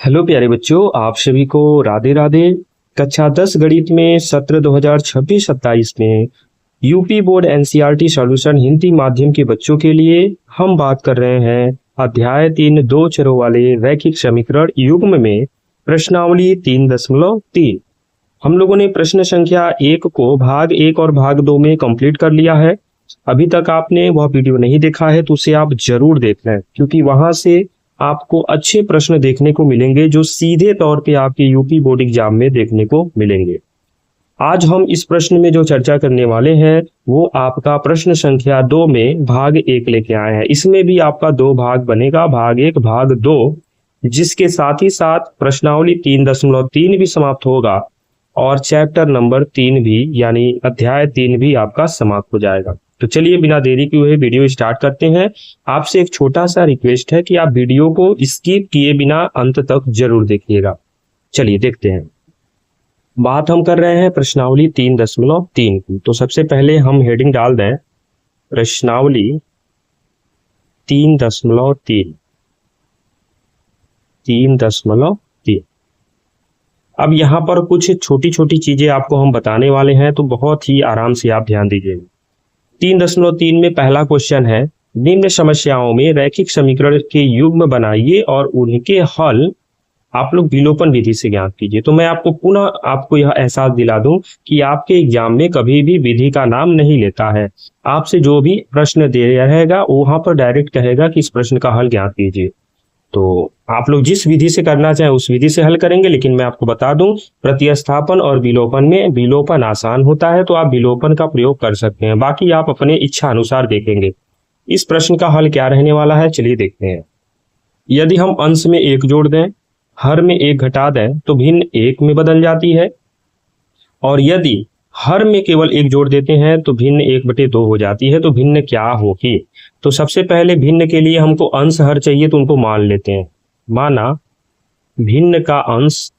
Hello प्यारे बच्चों, आप सभी को राधे राधे। कक्षा 10 गणित में सत्र 2026-27 में UP board NCERT solution Hindi माध्यम के बच्चों के लिए हम बात कर रहे हैं अध्याय 3 दो चरों वाले रैखिक समीकरण युग्म में प्रश्नावली 3.3। हम लोगों ने प्रश्न संख्या 1 को भाग 1 और भाग 2 में कंप्लीट कर लिया है। अभी तक आपने वह वीडियो नहीं देखा है तो उसे आप जरूर देख लें, क्योंकि वहां से आपको अच्छे प्रश्न देखने को मिलेंगे जो सीधे तौर पे आपके यूपी बोर्ड एग्जाम में देखने को मिलेंगे। आज हम इस प्रश्न में जो चर्चा करने वाले हैं वो आपका प्रश्न संख्या 2 में भाग 1 लेके आए हैं। इसमें भी आपका 2 भाग बनेगा, भाग 1 भाग 2, जिसके साथ ही साथ प्रश्नावली 3.3 भी समाप्त होगा और चैप्टर नंबर 3 भी यानी अध्याय 3 भी आपका समाप्त हो जाएगा। तो चलिए बिना देरी किए हुए वीडियो स्टार्ट करते हैं। आपसे एक छोटा सा रिक्वेस्ट है कि आप वीडियो को स्किप किए बिना अंत तक जरूर देखिएगा। चलिए देखते हैं। बात हम कर रहे हैं प्रश्नावली 3.3 की। तो सबसे पहले हम हेडिंग डाल दें प्रश्नावली 3.3। अब यहाँ पर कुछ छोटी छोटी चीजें आपको हम बताने वाले हैं, तो बहुत ही आराम से आप ध्यान दीजिएगा। 3.3 में पहला क्वेश्चन है, निम्न समस्याओं में रैखिक समीकरण के युग्म बनाइए और उनके हल आप लोग विलोपन विधि से ज्ञात कीजिए। तो मैं आपको पुनः आपको यह एहसास दिला दूं कि आपके एग्जाम में कभी भी विधि का नाम नहीं लेता है। आपसे जो भी प्रश्न दे रहेगा वहां पर डायरेक्ट कहेगा कि इस प्रश्न का हल ज्ञात कीजिए। तो आप लोग जिस विधि से करना चाहें उस विधि से हल करेंगे, लेकिन मैं आपको बता दूं प्रतिस्थापन और विलोपन में विलोपन आसान होता है तो आप विलोपन का प्रयोग कर सकते हैं, बाकी आप अपने इच्छा अनुसार देखेंगे। इस प्रश्न का हल क्या रहने वाला है, चलिए देखते हैं। यदि हम अंश में 1 जोड़ दें, हर में 1 घटा दें तो भिन्न 1 में बदल जाती है, और यदि हर में केवल 1 जोड़ देते हैं तो भिन्न 1/2 हो जाती है। तो भिन्न क्या होगी? तो सबसे पहले भिन्न के लिए हमको अंश हर चाहिए, तो उनको मान लेते हैं। माना भिन्न का अंश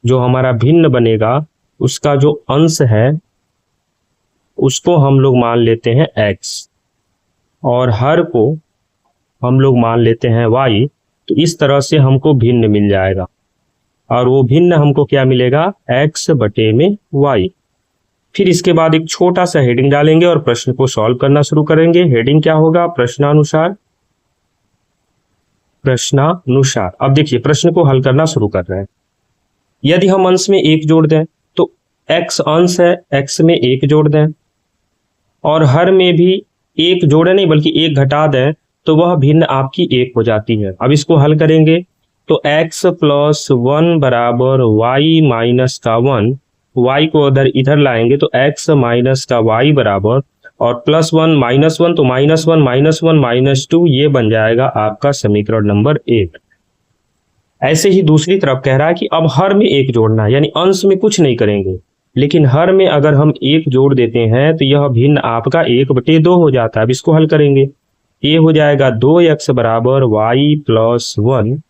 जो हमारा भिन्न बनेगा उसका जो अंश है उसको हम लोग मान लेते हैं x, और हर को हम लोग मान लेते हैं y। तो इस तरह से हमको भिन्न मिल जाएगा, और वो भिन्न हमको क्या मिलेगा, x/y। फिर इसके बाद एक छोटा सा हेडिंग डालेंगे और प्रश्न को सॉल्व करना शुरू करेंगे। हेडिंग क्या होगा, प्रश्नानुसार। अब देखिए प्रश्न को हल करना शुरू कर रहे हैं। यदि हम अंश में 1 जोड़ दें तो x अंश है, x में 1 जोड़ दें, और हर में भी 1 जोड़े नहीं बल्कि 1 घटा दें तो वह भिन्न आपकी 1 हो जाती है। अब इसको हल करेंगे तो x + 1 = y - का 1, y को इधर लाएंगे तो x - का y बराबर, और +1 -1 तो -1 -2, ये बन जाएगा आपका समीकरण नंबर 1। ऐसे ही दूसरी तरफ कह रहा है कि अब हर में 1 जोड़ना है, यानी अंश में कुछ नहीं करेंगे, लेकिन हर में अगर हम 1 जोड़ देते हैं तो यह भिन्न आपका 1/2 हो जाता है। अब इसको हल करेंगे, ये हो जाएगा 2x = y + 1।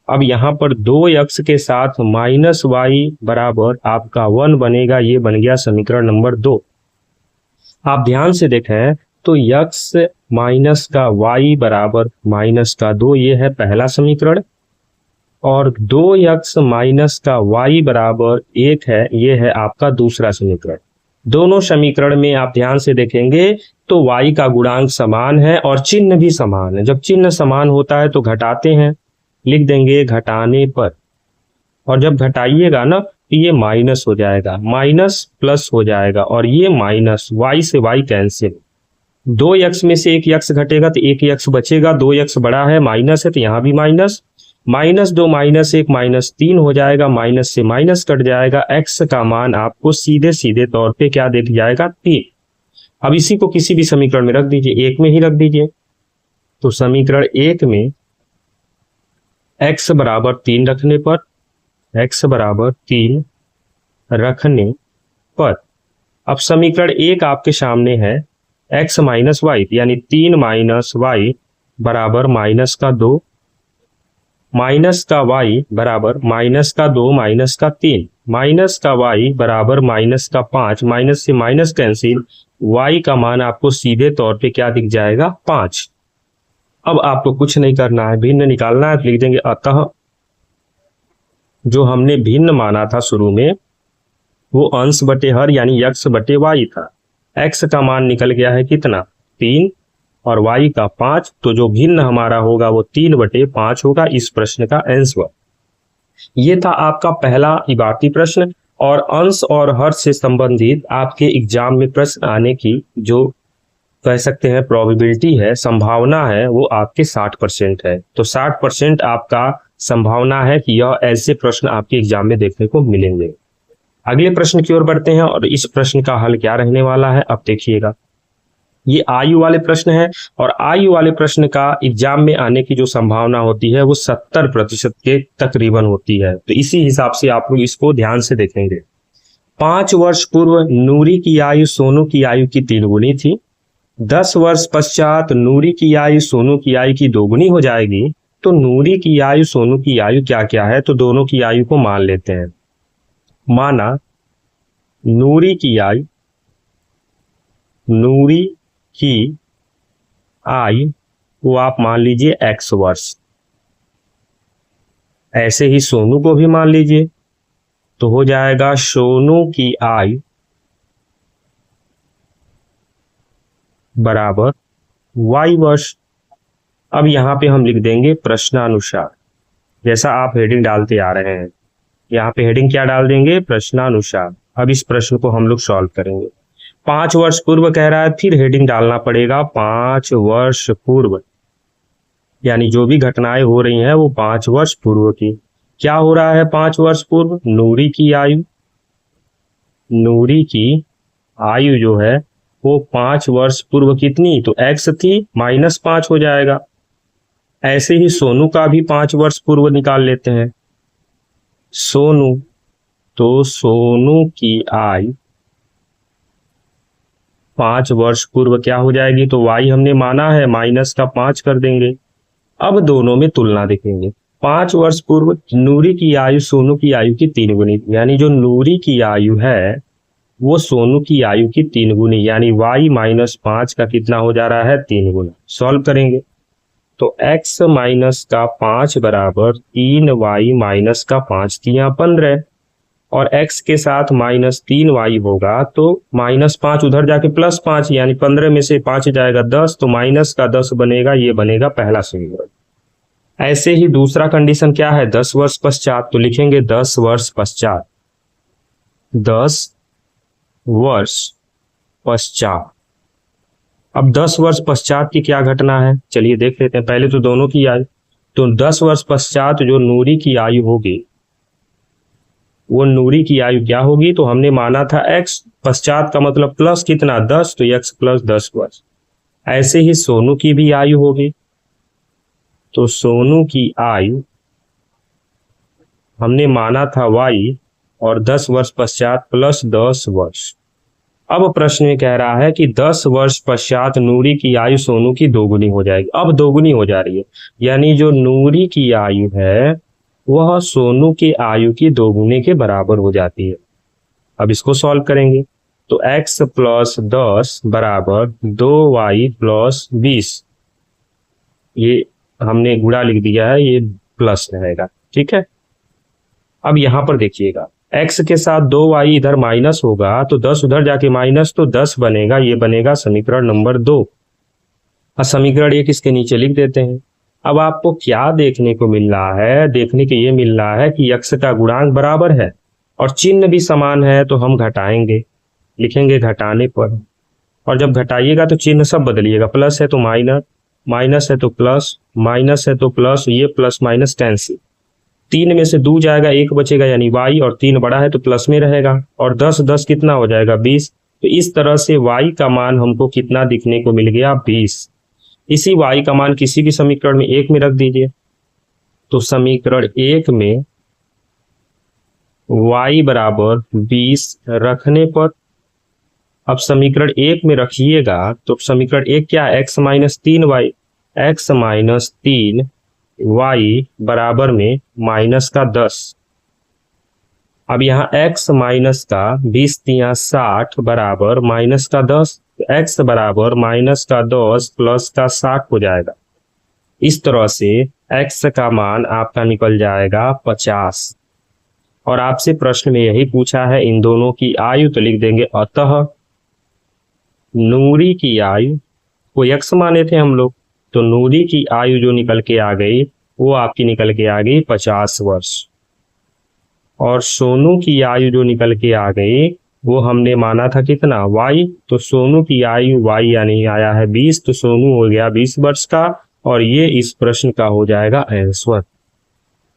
अब यहाँ पर 2x के साथ -y बराबर आपका 1 बनेगा, ये बन गया समीकरण नंबर 2। आप ध्यान से देखें तो x - का y बराबर -2, ये है पहला समीकरण, और 2x - का y बराबर 1 है, ये है आपका दूसरा समीकरण। दोनों समीकरण में आप ध्यान से देखेंगे तो y का गुणांक समान है और चिन्ह भी समान है। जब चिन्ह समान होता है तो घटाते हैं, लिख देंगे घटाने पर, और जब घटाइएगा ना तो ये माइनस हो जाएगा, माइनस प्लस हो जाएगा, और ये माइनस, y से y कैंसिल। 2x में से 1 x घटेगा तो 1 x बचेगा, 2x बड़ा है, माइनस है तो यहाँ भी माइनस, -2 -1 -3 हो जाएगा, माइनस से माइनस कट जाएगा, x का मान आपको सीधे सीधे तौर पे क्या दिख जाएगा, 3। अब इसी को किसी भी समीकरण में रख दीजिए, 1 में ही रख दीजिए। तो समीकरण 1 में x = 3 रखने पर, x = 3 रखने पर, अब समीकरण 1 आपके सामने है x - y, यानी 3 - y बराबर -2, माइनस का y बराबर -2 -3, माइनस का y बराबर -5, माइनस से माइनस कैंसिल, y का मान आपको सीधे तौर पे क्या दिख जाएगा, 5। अब आपको कुछ नहीं करना है, भिन्न निकालना है, लिख देंगे अतः जो हमने भिन्न माना था शुरू में वो अंश बटे हर यानी x बटे वाई था। x का मान निकल गया है कितना 3 और y का 5, तो जो भिन्न हमारा होगा वो 3/5 होगा इस प्रश्न का आंसर। ये था आपका पहला इबारती प्रश्न। और अंश और हर से संबंधित आपके एग्जाम में प्रश्न आने की जो कह सकते हैं प्रोबेबिलिटी है, संभावना है, वो आपके 60% है। तो 60% आपका संभावना है कि यह ऐसे प्रश्न आपके एग्जाम में देखने को मिलेंगे। अगले प्रश्न की ओर बढ़ते हैं और इस प्रश्न का हल क्या रहने वाला है अब देखिएगा। ये आयु वाले प्रश्न है और आयु वाले प्रश्न का एग्जाम में आने की जो संभावना होती है वो 70% के तकरीबन होती है। तो इसी हिसाब से आप लोग इसको ध्यान से देखेंगे। 5 वर्ष पूर्व नूरी की आयु सोनू की आयु की 3 गुनी थी। 10 वर्ष पश्चात नूरी की आयु सोनू की आयु की 2 गुनी हो जाएगी। तो नूरी की आयु सोनू की आयु क्या क्या है, तो दोनों की आयु को मान लेते हैं। माना नूरी की आयु वो आप मान लीजिए x वर्ष, ऐसे ही सोनू को भी मान लीजिए, तो हो जाएगा सोनू की आयु बराबर y वर्ष। अब यहां पे हम लिख देंगे प्रश्नानुसार, जैसा आप हेडिंग डालते आ रहे हैं। यहाँ पे हेडिंग क्या डाल देंगे, प्रश्नानुसार। अब इस प्रश्न को हम लोग सॉल्व करेंगे। 5 वर्ष पूर्व कह रहा है, फिर हेडिंग डालना पड़ेगा 5 वर्ष पूर्व, यानी जो भी घटनाएं हो रही हैं वो 5 वर्ष पूर्व की। क्या हो रहा है 5 वर्ष पूर्व, नूरी की आयु जो है वो 5 वर्ष पूर्व कितनी, तो x थी, -5 हो जाएगा। ऐसे ही सोनू का भी 5 वर्ष पूर्व निकाल लेते हैं। सोनू, तो सोनू की आयु 5 वर्ष पूर्व क्या हो जाएगी, तो y हमने माना है -5 कर देंगे। अब दोनों में तुलना देखेंगे। 5 वर्ष पूर्व नूरी की आयु सोनू की आयु की 3 गुनी, यानी जो नूरी की आयु है वो सोनू की आयु की 3 गुनी, यानी y -5 का कितना हो जा रहा है 3 गुना। सॉल्व करेंगे तो x माइनस का 5 बराबर 3y का 5 3 15 और x के साथ -3y होगा, तो -5 उधर जाके +5 यानी 15 में से 5 जाएगा 10, तो माइनस का 10 बनेगा, ये बनेगा पहला समीकरण। ऐसे ही दूसरा कंडीशन क्या है, 10 वर्ष पश्चात, तो लिखेंगे 10 वर्ष पश्चात, 10 वर्ष पश्चात। अब 10 वर्ष पश्चात की क्या घटना है, चलिए देख लेते हैं। पहले तो दोनों की आयु, तो 10 वर्ष पश्चात जो नूरी की आयु होगी वो नूरी की आयु क्या होगी, तो हमने माना था x, पश्चात का मतलब प्लस कितना 10, तो x + 10 वर्ष। ऐसे ही सोनू की भी आयु होगी, तो सोनू की आयु हमने माना था y और 10 वर्ष पश्चात +10 वर्ष। अब प्रश्न में कह रहा है कि 10 वर्ष पश्चात नूरी की आयु सोनू की 2 गुनी हो जाएगी। अब 2 गुनी हो जा रही है, यानी जो नूरी की आयु है वह सोनू की आयु की 2 गुने के बराबर हो जाती है। अब इसको सॉल्व करेंगे तो x + 10 बराबर 2y + 20, ये हमने गुणा लिख दिया है, ये प्लस रहेगा, ठीक है। अब यहां पर देखिएगा x के साथ 2y इधर माइनस होगा, तो 10 उधर जाके माइनस, तो 10 बनेगा, ये बनेगा समीकरण नंबर 2। और समीकरण 1 इसके नीचे लिख देते हैं। अब आपको क्या देखने को मिल रहा है, देखने के ये मिल रहा है कि x का गुणांक बराबर है और चिन्ह भी समान है, तो हम घटाएंगे, लिखेंगे घटाने पर। और जब घटाइएगा तो चिन्ह सब बदलिएगा, प्लस है तो माइनस, माइनस है तो प्लस, माइनस है तो प्लस, ये प्लस माइनस कैंसिल। 3 में से 2 जाएगा, 1 बचेगा, यानी y, और 3 बड़ा है तो प्लस में रहेगा, और 10 10 कितना हो जाएगा 20। तो इस तरह से y का मान हमको कितना दिखने को मिल गया 20। इसी y का मान किसी भी समीकरण में 1 में रख दीजिए, तो समीकरण 1 में y बराबर 20 रखने पर, अब समीकरण 1 में रखिएगा तो समीकरण 1 क्या है, x - 3y, x - 3y बराबर में -10। अब यहाँ x माइनस का 20 × 60 बराबर -10, तो x बराबर -10 + 60 हो जाएगा। इस तरह से x का मान आपका निकल जाएगा 50। और आपसे प्रश्न में यही पूछा है इन दोनों की आयु, तो लिख देंगे अतः नूरी की आयु को x माने थे हम लोग, तो नूरी की आयु जो निकल के आ गई वो आपकी निकल के आ गई 50 वर्ष। और सोनू की आयु जो निकल के आ गई वो हमने माना था कितना y, तो सोनू की आयु y यानी आया है 20, तो सोनू हो गया 20 वर्ष का और ये इस प्रश्न का हो जाएगा आंसर।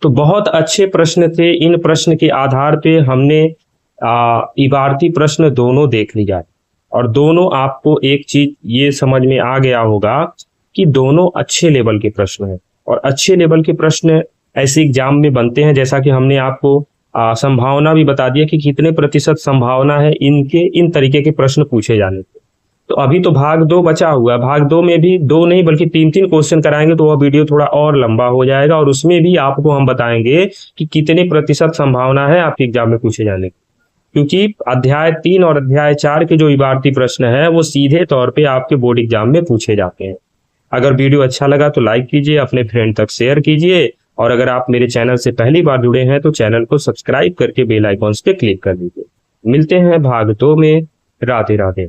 तो बहुत अच्छे प्रश्न थे। इन प्रश्न के आधार पे हमने इबारती प्रश्न दोनों देख लिया और दोनों आपको एक चीज ये समझ में आ गया होगा कि दोनों अच्छे लेवल के प्रश्न हैं और अच्छे लेवल के प्रश्न ऐसे एग्जाम में बनते हैं। जैसा कि हमने आपको संभावना भी बता दिया कि कितने प्रतिशत संभावना है इनके इन तरीके के प्रश्न पूछे जाने के। तो अभी तो भाग 2 बचा हुआ है, भाग 2 में भी 2 नहीं बल्कि 3-3 क्वेश्चन कराएंगे, तो वह वीडियो थोड़ा और लंबा हो जाएगा और उसमें भी आपको हम बताएंगे कि कितने प्रतिशत संभावना है आपके एग्जाम में पूछे जाने की। क्योंकि अध्याय 3 और अध्याय 4 के जो इबारती प्रश्न है वो सीधे तौर पे आपके बोर्ड एग्जाम में पूछे जाते हैं। अगर वीडियो अच्छा लगा तो लाइक कीजिए, अपने फ्रेंड तक शेयर कीजिए और अगर आप मेरे चैनल से पहली बार जुड़े हैं तो चैनल को सब्सक्राइब करके बेल आइकॉन्स पे क्लिक कर दीजिए। मिलते हैं भाग 2 में। राधे राधे।